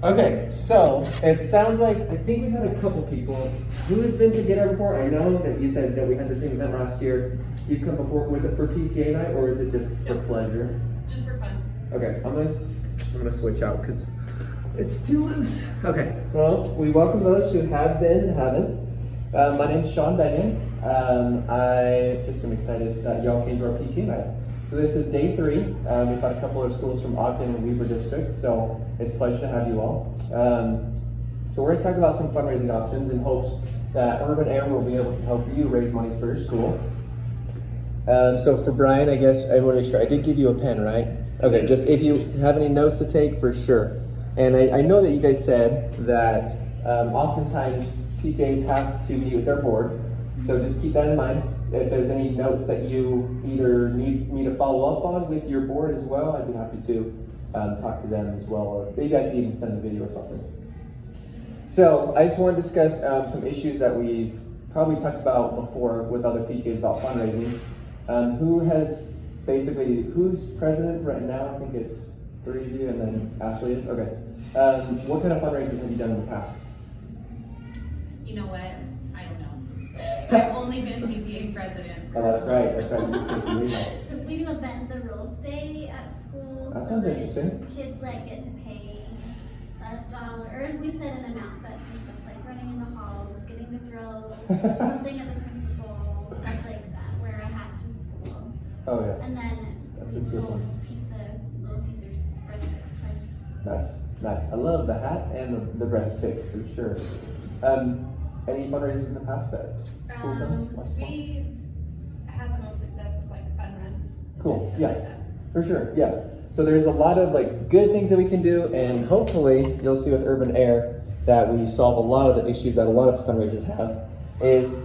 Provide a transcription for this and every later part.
Okay, so it sounds like, I think we've had a couple people. Who has been to Get Out before? I know that you said that we had the same event last year. You've come before. Was it for PTA night or is it just for pleasure? Just for fun. Okay, I'm gonna switch out because it's too loose. Okay, well, we welcome those who have been and haven't. My name's Sean Benyon. I just am excited that y'all came to our PTA night. So this is day 3. We've had a couple of schools from Ogden and Weber District, so it's a pleasure to have you all. So we're gonna talk about some fundraising options in hopes that Urban Air will be able to help you raise money for your school. So for Brian, I guess I want to make sure, I did give you a pen, right? Okay, just if you have any notes to take, for sure. And I know that you guys said that oftentimes PTAs have to meet with their board, so just keep that in mind. If there's any notes that you either need me to follow up on with your board as well, I'd be happy to talk to them as well, or maybe I could even send a video or something. So I just want to discuss some issues that we've probably talked about before with other PTAs about fundraising. Who's president right now? I think it's 3 of you and then Ashley is, okay. What kind of fundraisers have you done in the past? You know what? I don't know. I've only been PTA president. Oh, that's right. So we do a Bend the Rules Day at school. That sounds interesting. Kids get to pay $1, or we set an amount, but for stuff like running in the halls, getting to throw something at the principal, stuff like that, wear a hat to school. Oh yeah. And then we sold pizza, Little Caesars, breadsticks twice. Nice. I love the hat and the breadsticks for sure. Any fundraisers in the past that school's done? We have the most success with fun runs. Cool. Yeah. For sure. Yeah. So there's a lot of good things that we can do, and hopefully you'll see with Urban Air that we solve a lot of the issues that a lot of fundraisers have. Is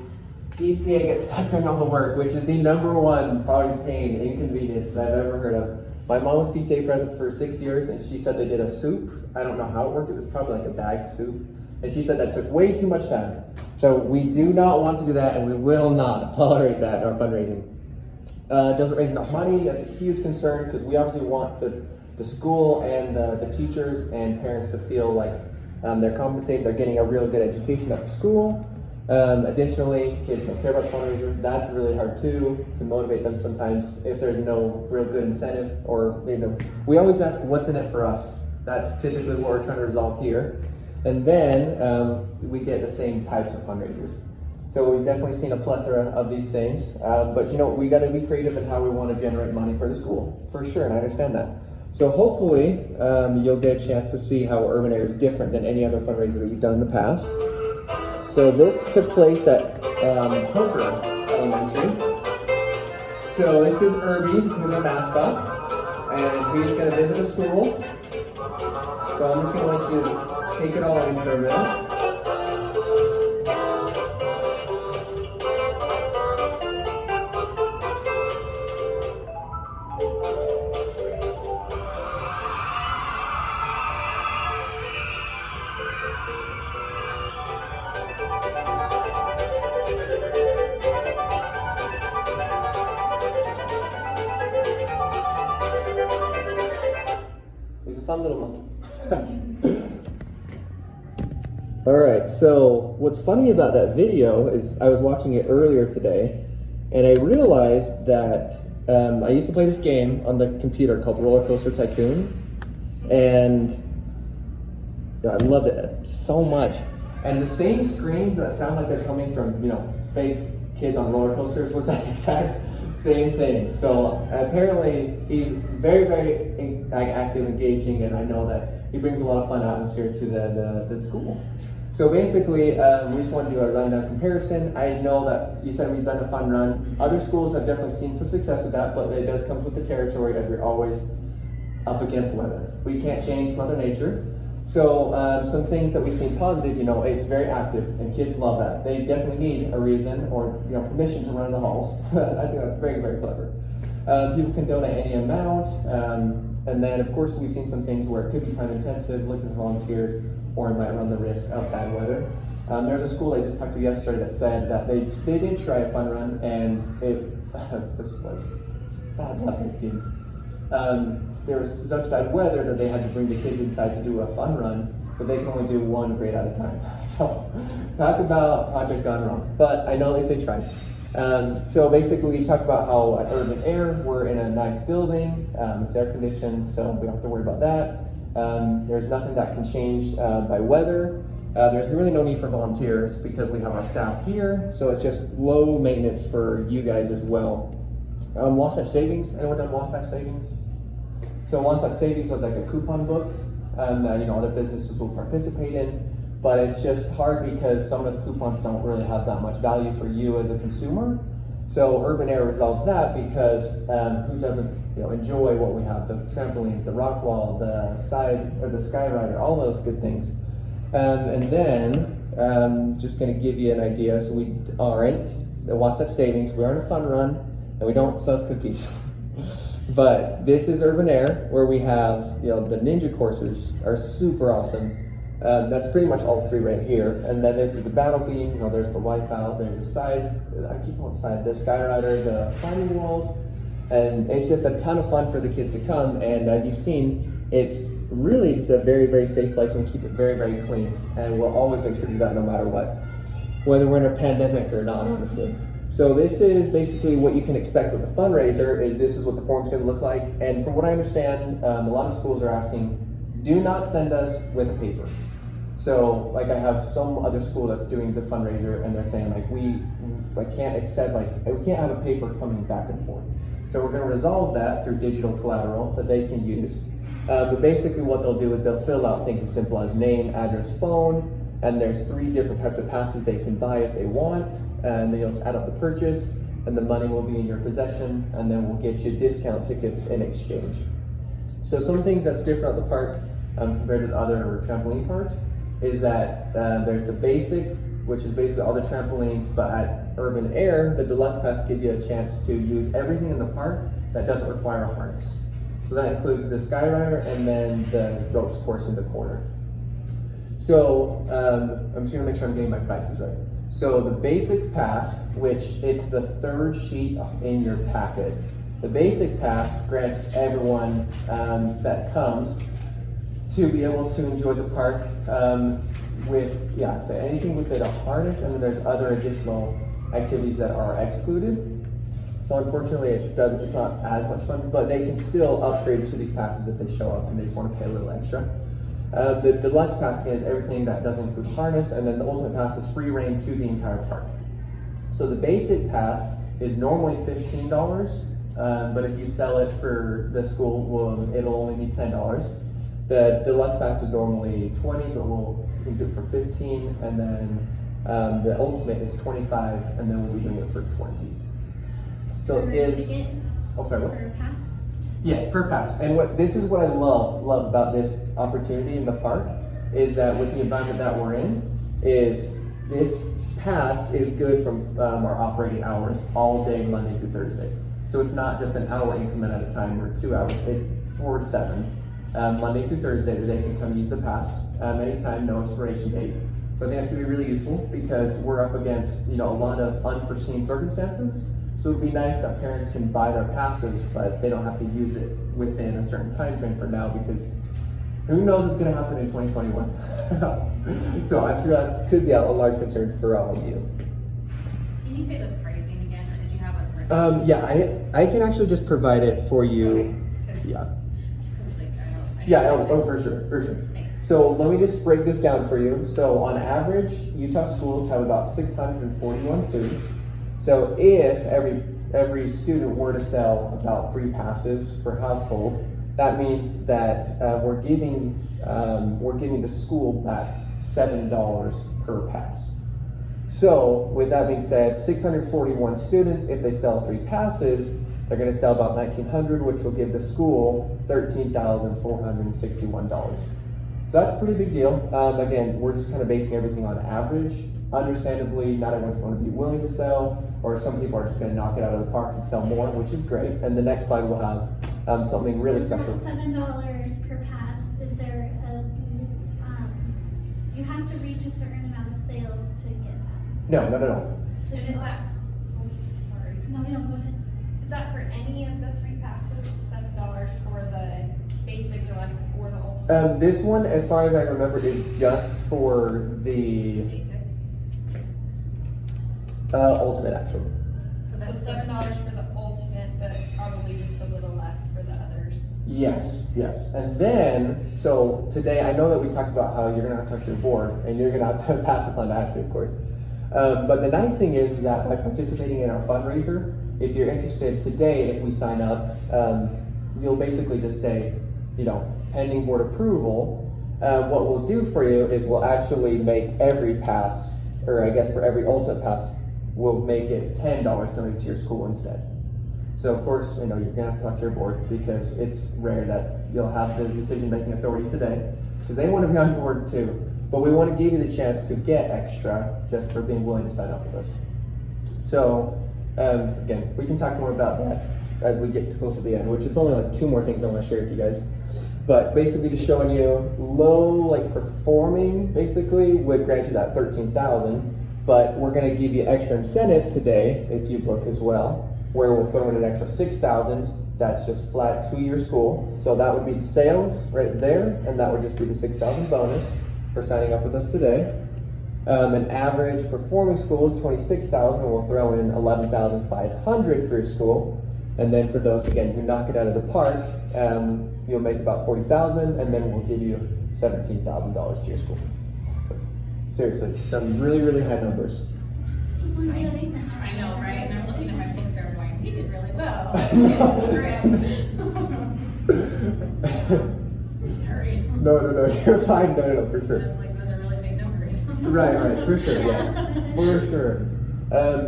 PTA gets stuck doing all the work, which is the #1 probably pain, inconvenience I've ever heard of. My mom was PTA president for 6 years, and she said they did a soup. I don't know how it worked. It was probably a bagged soup. And she said that took way too much time. So we do not want to do that, and we will not tolerate that in our fundraising. Doesn't raise enough money. That's a huge concern because we obviously want the school and the teachers and parents to feel like they're compensated, they're getting a real good education at the school. Additionally, kids don't care about fundraisers. That's really hard too, to motivate them sometimes if there's no real good incentive, or we always ask what's in it for us. That's typically what we're trying to resolve here. And then we get the same types of fundraisers. So we've definitely seen a plethora of these things, but we got to be creative in how we want to generate money for the school, for sure, and I understand that. So hopefully you'll get a chance to see how Urban Air is different than any other fundraiser that you've done in the past. So this took place at Hooker Elementary. So this is Irby, who's our mascot, and he's going to visit a school. So I'm just going to let you take it all in for a minute. He's a fun little monkey. All right, so what's funny about that video is I was watching it earlier today, and I realized that I used to play this game on the computer called Roller Coaster Tycoon, and I loved it so much. And the same screams that sound like they're coming from, fake kids on roller coasters was that exact same thing. So apparently he's very, very active, engaging, and I know that he brings a lot of fun atmosphere to the school. So basically, we just want to do a rundown comparison. I know that you said we've done a fun run. Other schools have definitely seen some success with that, but it does come with the territory that we're always up against weather. We can't change Mother Nature. So some things that we've seen positive, it's very active, and kids love that. They definitely need a reason or permission to run in the halls. I think that's very, very clever. People can donate any amount, and then of course we've seen some things where it could be time intensive, looking for volunteers, or it might run the risk of bad weather. There's a school I just talked to yesterday that said that they did try a fun run, and this was bad luck, it seems. There was such bad weather that they had to bring the kids inside to do a fun run, but they can only do one grade at a time. So talk about project gone wrong, but I know at least they tried. So basically we talk about how at Urban Air, we're in a nice building, it's air conditioned, so we don't have to worry about that. There's nothing that can change by weather. There's really no need for volunteers because we have our staff here, so it's just low maintenance for you guys as well. Wasatch Savings, anyone done Wasatch Savings? So Wasatch Savings is like a coupon book that, you know, other businesses will participate in, but it's just hard because some of the coupons don't really have that much value for you as a consumer. So Urban Air resolves that because who doesn't, you know, enjoy what we have, the trampolines, the rock wall, the side or the sky rider, all those good things. And then just going to give you an idea. So we aren't the Wasatch Savings. We aren't a fun run, and we don't sell cookies. But this is Urban Air, where we have, you know, the ninja courses are super awesome. That's pretty much all three right here. And then this is the battle beam. You know, there's the wipeout. There's the side. I keep on side. The sky rider, the climbing walls, and it's just a ton of fun for the kids to come. And as you've seen, it's really just a very, very safe place, and we keep it very, very clean. And we'll always make sure to do that no matter what, whether we're in a pandemic or not, honestly. So this is basically what you can expect with the fundraiser. Is this is what the form's going to look like. And from what I understand, a lot of schools are asking, do not send us with a paper. So like I have some other school that's doing the fundraiser, and they're saying like we can't accept, like we can't have a paper coming back and forth. So we're going to resolve that through digital collateral that they can use. But basically what they'll do is they'll fill out things as simple as name, address, phone, and there's 3 different types of passes they can buy if they want, and then you'll just add up the purchase, and the money will be in your possession, and then we'll get you discount tickets in exchange. So some things that's different at the park compared to the other trampoline parks is that there's the basic, which is basically all the trampolines, but at Urban Air, the deluxe pass gives you a chance to use everything in the park that doesn't require a harness. So that includes the sky rider and then the ropes course in the corner. So I'm just gonna make sure I'm getting my prices right. So the basic pass, which it's the 3rd sheet in your packet. The basic pass grants everyone that comes to be able to enjoy the park with, so anything with a harness, and then there's other additional activities that are excluded. So unfortunately it's not as much fun, but they can still upgrade to these passes if they show up and they just want to pay a little extra. The deluxe pass is everything that doesn't include harness, and then the ultimate pass is free reign to the entire park. So the basic pass is normally $15, but if you sell it for the school, well, it'll only be $10. The deluxe pass is normally $20, but we can do it for $15, and then the ultimate is $25, and then we'll be doing it for $20. So it is. Oh, sorry, what? Per pass? Yes, per pass. And this is what I love about this opportunity in the park is that with the environment that we're in, is this pass is good from our operating hours all day, Monday through Thursday. So it's not just an hour increment at a time or 2 hours. It's 4 to 7. Monday through Thursday, they can come use the pass anytime, no expiration date. So I think that's gonna be really useful because we're up against, you know, a lot of unforeseen circumstances. So it'd be nice that parents can buy their passes, but they don't have to use it within a certain time frame for now, because who knows what's going to happen in 2021. So I'm sure that could be a large concern for all of you. Can you say those pricing again, or did you have a Yeah, I can actually just provide it for you. Okay, Yeah. I For sure. Thanks. So let me just break this down for you. So on average, Utah schools have about 641 students. So if every student were to sell about 3 passes per household, that means that we're giving the school back $7 per pass. So with that being said, 641 students, if they sell 3 passes, they're going to sell about $1,900, which will give the school $13,461. So that's a pretty big deal. Again, we're just kind of basing everything on average. Understandably, not everyone's going to be willing to sell, or some people are just going to knock it out of the park and sell more, which is great. And the next slide will have something really special. That $7 per pass, is there you have to reach a certain amount of sales to get that? No. So And is that, No, go ahead. is that for any of the 3 passes, $7 for the basic, deluxe, or the ultimate? This one, as far as I remember, is just for the Basic. ultimate, actually. So that's $7 for the ultimate, but probably just a little less for the others. Yes, yes. And then, so today, I know that we talked about how you're gonna have to talk to your board, and you're gonna have to pass this on to Ashley, of course. But the nice thing is that by participating in our fundraiser, if you're interested today, if we sign up, you'll basically just say, you know, pending board approval. What we'll do for you is we'll actually make every pass, or I guess for every ultimate pass, we'll make it $10 donated to your school instead. So of course, you know, you're gonna have to talk to your board because it's rare that you'll have the decision-making authority today, because they want to be on board too. But we want to give you the chance to get extra just for being willing to sign up with us. So again, we can talk more about that as we get close to the end, which it's only like 2 more things I want to share with you guys. But basically just showing you low, like performing basically would grant you that 13,000, but we're going to give you extra incentives today if you book as well, where we'll throw in an extra 6,000. That's just flat 2-year school. So that would be the sales right there, and that would just be the 6,000 bonus for signing up with us today. An average performing school is 26,000, and we'll throw in 11,500 for your school. And then for those, again, who knock it out of the park, you'll make about 40,000, and then we'll give you $17,000 to your school. So, seriously, some really, really high numbers. I know, right? And I'm looking at my book there going, he did really well. Sorry. No, you're fine. No, for sure. I was like, those are really big numbers. Right, for sure, yes, for sure.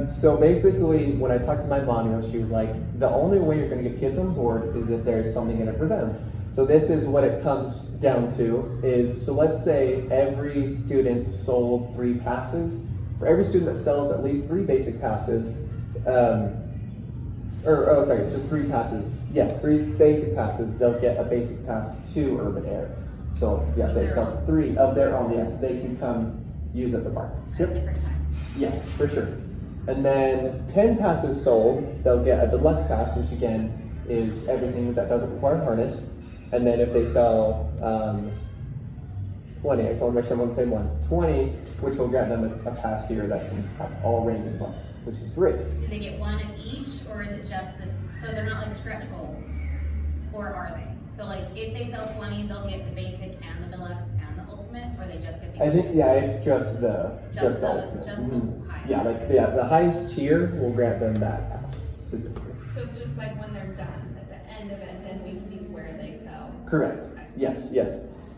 So basically, when I talked to my mom, you know, she was like, the only way you're going to get kids on board is if there's something in it for them. So this is what it comes down to is, so let's say every student sold 3 passes. For every student that sells at least 3 basic passes, it's just 3 passes. Yeah, 3 basic passes, they'll get a basic pass to Urban Air. So yeah, they sell 3 of their own, yes, they can come use at the park. At a different time. Yes, for sure. And then 10 passes sold, they'll get a deluxe pass, which again is everything that doesn't require harness. And then if they sell 20, I just want to make sure I'm on the same one, 20, which will grant them a pass here that can have all range of fun, which is great. Do they get 1 of each, or is it just so they're not like stretch goals? Or are they? So like if they sell 20, they'll get the basic and the deluxe and the ultimate, or they just get the I think, yeah, it's just the ultimate. Just the highest. Yeah, like the highest tier will grant them that pass specifically. So it's just like when they're done, at the end of it, then we see where they fell. Correct. Yes.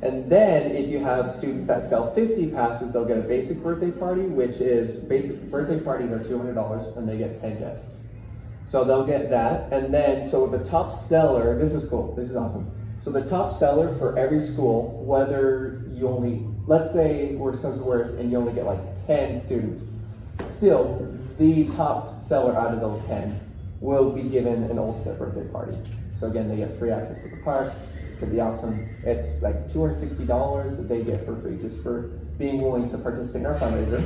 And then if you have students that sell 50 passes, they'll get a basic birthday party, which is basic birthday parties are $200 and they get 10 guests. So they'll get that. And then, so the top seller, this is cool, this is awesome. So the top seller for every school, whether you only, let's say worst comes to worst and you only get like 10 students, still the top seller out of those 10 will be given an ultimate birthday party. So again, they get free access to the park. It's gonna be awesome. It's like $260 that they get for free just for being willing to participate in our fundraiser.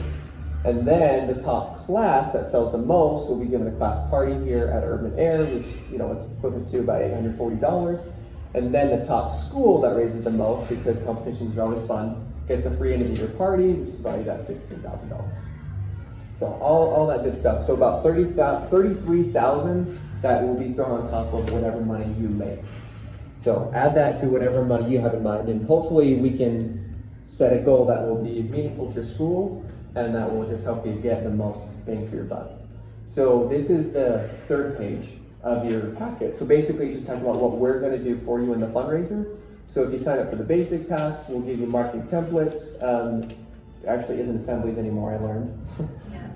And then the top class that sells the most will be given a class party here at Urban Air, which you know is equivalent to about $840. And then the top school that raises the most, because competitions are always fun, gets a free end of the year party, which is valued at $16,000. So all that good stuff. So about 33,000 that will be thrown on top of whatever money you make. So add that to whatever money you have in mind, and hopefully we can set a goal that will be meaningful to your school and that will just help you get the most bang for your buck. So this is the 3rd page of your packet. So basically just talking about what we're going to do for you in the fundraiser. So if you sign up for the basic pass, we'll give you marketing templates. Actually isn't assemblies anymore, I learned.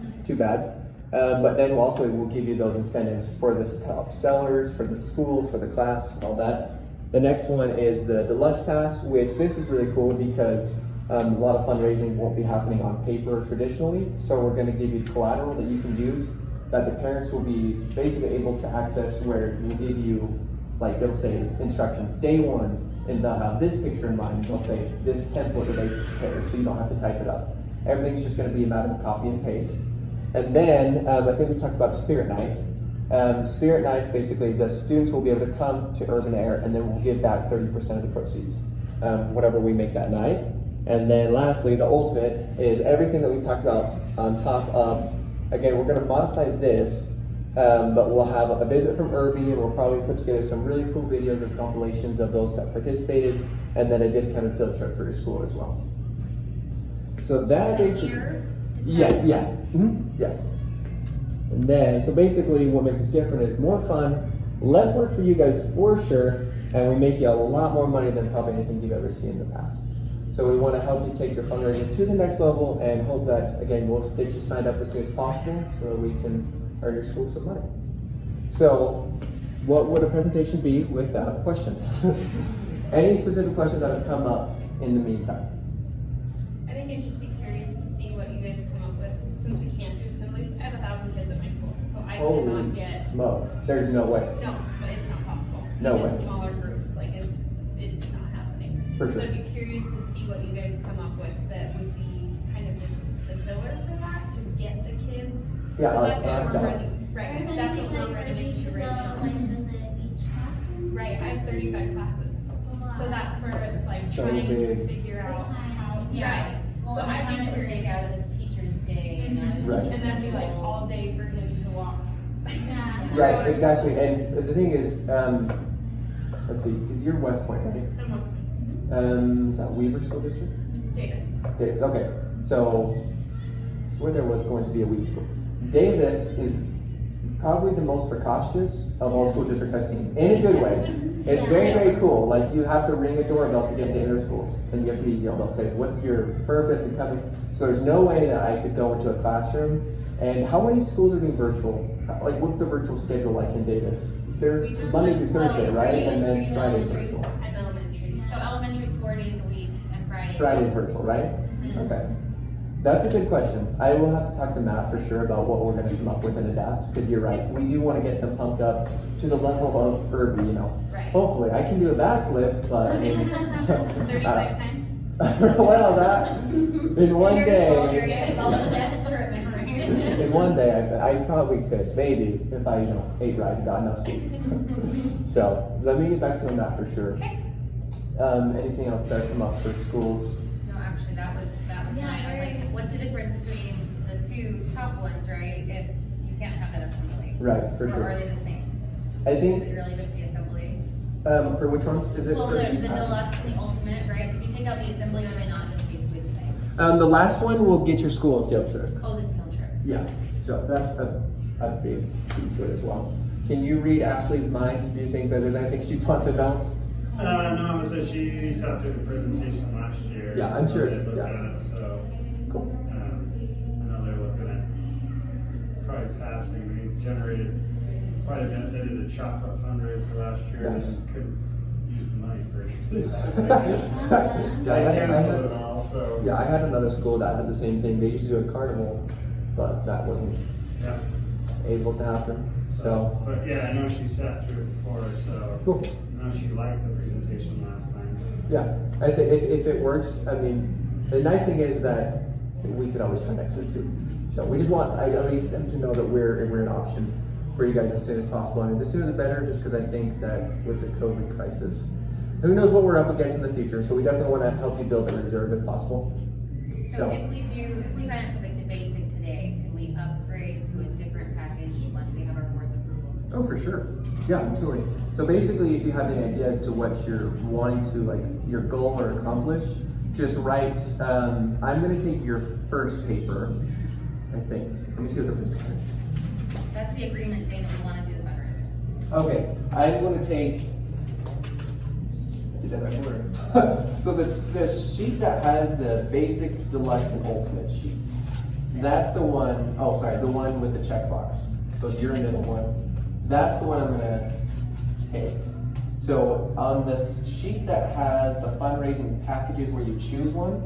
It's too bad. But then we'll give you those incentives for the top sellers, for the school, for the class, all that. The next one is the deluxe pass, which this is really cool because a lot of fundraising won't be happening on paper traditionally. So we're going to give you collateral that you can use that the parents will be basically able to access, where we'll give you, like they'll say instructions day 1, and they'll have this picture in mind. They'll say this template that they prepared, so you don't have to type it up. Everything's just going to be a matter of copy and paste. And then I think we talked about a spirit night. Spirit Nights, basically, the students will be able to come to Urban Air, and then we'll give back 30% of the proceeds, whatever we make that night. And then lastly, the ultimate is everything that we've talked about on top of, again, we're gonna modify this, but we'll have a visit from Irby, and we'll probably put together some really cool videos and compilations of those that participated, and then a discounted field trip for your school as well. So that Is it basically, here? yes, yeah, yeah. And then, so basically what makes us different is more fun, less work for you guys for sure, and we make you a lot more money than probably anything you've ever seen in the past. So we want to help you take your fundraising to the next level and hope that, again, we'll get you signed up as soon as possible so that we can earn your school some money. So what would a presentation be without questions? Any specific questions that have come up in the meantime? I think I'd just be curious to see what you guys come up with, since we can't do assemblies. I have 1,000 kids at my school, so I Holy cannot get, smokes, there's no way. no, but it's not possible. No Even way. smaller groups, like it's not happening. For So sure. I'd be curious to see what you guys come up with that would be kind of the filler for that, to get the kids. Yeah, 'Cause that's what amped we're up. running, right, that's what we're running into right now. Like visit each classroom. Right, I have 35 classes, so that's where it's like So trying to big. figure out The time. how, Yeah. right. Well, So the I'd time be it would take curious. out of this teacher's day and out of the Right. teacher's And that'd be like schedule. all day for him to walk. Yeah. Right, exactly, and the thing is, let's see, because you're West Point, right? And most Is that Weaver School District? Davis. Davis, okay, so, I swear there was going to be a Weaver school. Davis is probably the most precautious of all school districts I've seen, in a good way. It's very, very cool, like, you have to ring a doorbell to get into their schools, and you have to be, they'll say, what's your purpose in coming? So there's no way that I could go into a classroom, and how many schools are doing virtual? Like, what's the virtual schedule like in Davis? They're We just Monday went- through Thursday, well, right? three- And then three Friday's elementary. virtual. I'm elementary. So elementary is 4 days a week and Fridays. Friday's virtual, right? Okay. That's a good question. I will have to talk to Matt for sure about what we're gonna come up with and adapt, because you're right. We do wanna get them pumped up to the level of Irby, you know. Right. Hopefully, I can do a backflip, but I mean, 35 times. well, that, in one You're small, you're day, getting all the steps for remembering. in one day, I probably could, maybe, if I, ate right and got enough sleep. So, let me get back to you on that for sure. Okay. Anything else that come up for schools? No, actually, that was Yeah, mine. I was very- like, what's the difference between the two top ones, right? If you can't have that assembly. Right, for Or sure. are they the same? I Is think, it really just the assembly? for which one? Is it Well, for the each class? deluxe and the ultimate, right? So if you take out the assembly, are they not just basically the same? The last one will get your school a field trip. Oh, the field trip. Yeah, so that's a big key to it as well. Can you read Ashley's mind? Do you think that there's anything she wants to know? No, so she sat through the presentation last year. Yeah, I'm sure it's- They looked yeah. at it, so, Cool. I know they're looking at probably passing, we generated quite a bit, they did a chocolate fundraiser last year, Nice. and couldn't use the money for it. Yeah, They I canceled it had, all, so. yeah, I had another school that had the same thing. They used to do a carnival, but that wasn't Yeah. able to happen. So, But yeah, I know she sat through it before, so. cool. I know she liked the presentation last time. Yeah, I say if it works, I mean, the nice thing is that we could always try next year too. So we just want at least them to know that we're an option for you guys as soon as possible. I mean, the sooner the better, just because I think that with the COVID crisis, who knows what we're up against in the future. So we definitely want to help you build a reserve if possible. So if we sign up for like the basic today, can we upgrade to a different package once we have our board's approval? Oh, for sure. Yeah, absolutely. So basically, if you have any ideas to what you're wanting to, like, your goal or accomplish, just write, I'm gonna take your first paper, I think. Let me see what the first paper is. That's the agreement saying that we wanna do the fundraiser. Okay, I'm gonna take, did that right order? So the sheet that has the basic, deluxe, and ultimate sheet. That's the one, oh, sorry, the one with the checkbox. So you're in the one. That's the one I'm gonna take. So on the sheet that has the fundraising packages where you choose one,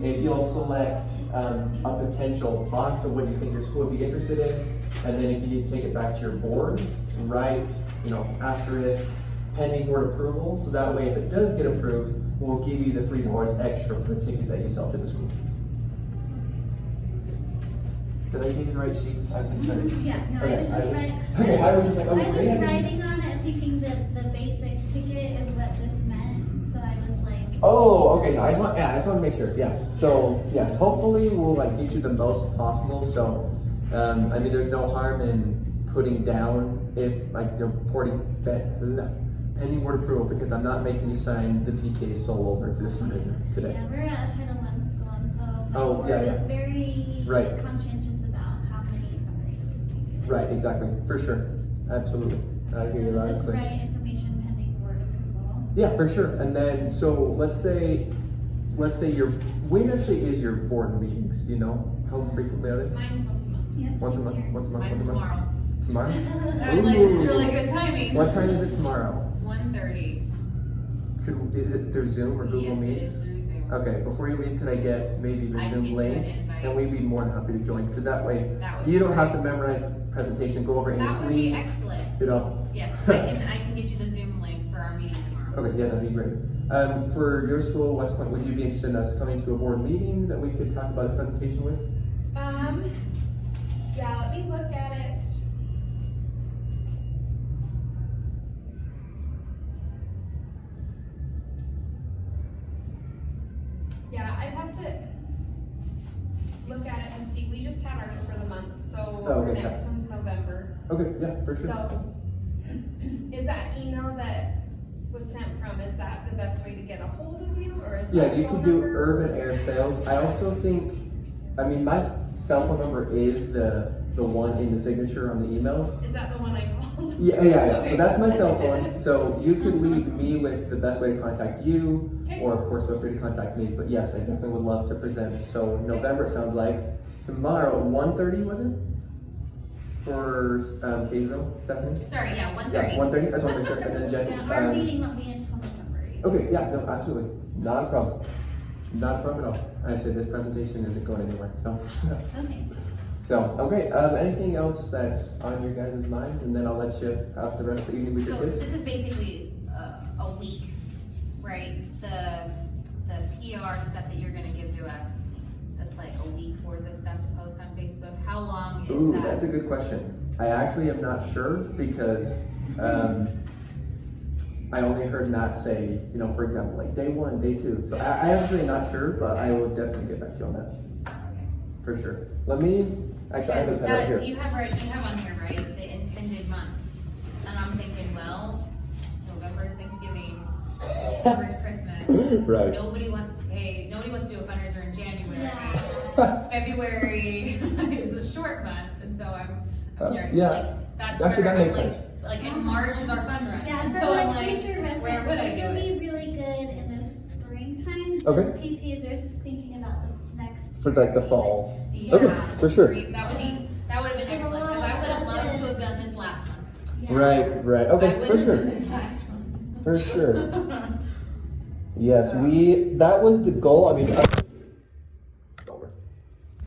if you'll select a potential box of what you think your school would be interested in, and then if you take it back to your board, write, asterisk, pending board approval, so that way if it does get approved, we'll give you the $3 extra per ticket that you sell to the school. Did I give you the right sheets? I've been sending. Yeah, no, Okay, I was just writing. okay, I was just like, oh, I was great. writing on it thinking that the basic ticket is what this meant, so I was like. Oh, okay. No, I just want to make sure. Yes. So yes, hopefully we'll like get you the most possible. So, I mean, there's no harm in putting down if like pending board approval, because I'm not making you sign the PTA soul over to this fundraiser today. Yeah, we're at a Title I school, and so the Oh, board yeah, yeah. is very Right. conscientious about how many fundraisers we do. Right. Exactly. For sure. Absolutely. I hear you So loud and just clear. write information pending board approval. Yeah, for sure. And then, so let's say when actually is your board meetings? Do you know how frequently are they? Mine's once a month. Yep, Once a same month. here. Once a month. Mine's Once a month. tomorrow. Tomorrow. I was like, this is Ooh. really good timing. What time is it tomorrow? 1:30. Is it through Zoom or Google Yes, it Meets? is through Zoom. Okay, before you leave, can I get maybe the I can Zoom get you an link? invite. And we'd be more than happy to join, because that way That would you be don't have to great. memorize the presentation, go over it in your That would be sleep. excellent. You know? Yes, I can get you the Zoom link for our meeting tomorrow. Okay, yeah, that'd be great. For your school, West Point, would you be interested in us coming to a board meeting that we could talk about the presentation with? Yeah, let me look at it. Yeah, I'd have to look at it and see. We just had ours for the month, so Oh, our okay, next yeah. one's November. Okay, yeah, for sure. So, is that email that was sent from, is that the best way to get a hold of you, or is Yeah, that you phone can do number? Urban Air Sales. I also think, I mean, my cell phone number is the one in the signature on the emails. Is that the one I called? Yeah. So Okay. that's my cell phone. So you can leave me with the best way to contact you, Okay. or of course feel free to contact me. But yes, I definitely would love to present. So November, it sounds like. Tomorrow, 1:30 was it? For Kaysville, Stephanie? Sorry, yeah, Yeah, 1:30. 1:30. I just want to make sure. And then Jen. Yeah, our meeting won't be until November 8th. Okay, yeah, no, absolutely. Not a problem. Not a problem at all. I said this presentation isn't going anywhere. No. Okay. So, okay, anything else that's on your guys' mind? And then I'll let you have the rest of the evening with your So kids. this is basically a week, right? The PR stuff that you're gonna give to us, that's like a week worth of stuff to post on Facebook. How long is Ooh, that? that's a good question. I actually am not sure because I only heard Matt say, for example, like day 1, day 2. So I actually not sure, but I will definitely get back to you on that. Okay. For sure. Actually, I have a pen right here. You have on here, right, the intended month. And I'm thinking, well, November's Thanksgiving, December's Christmas. Right. Nobody wants to do a fundraiser in January. Yeah. February is a short month, and so I'm trying yeah. like, that's Actually, where that I'm makes like, sense. like, in March is our fun run. Yeah, And for so I'm like like, future where would I reference, do this will it? be really good in the springtime. Okay. The PTAs are thinking about the next. For like the fall. Yeah, Okay, for sure. That would have been excellent, because I would have loved to have done this last month. Yeah. Right. I Okay, would for have sure. done this last month. For sure. Yes, that was the goal. I mean,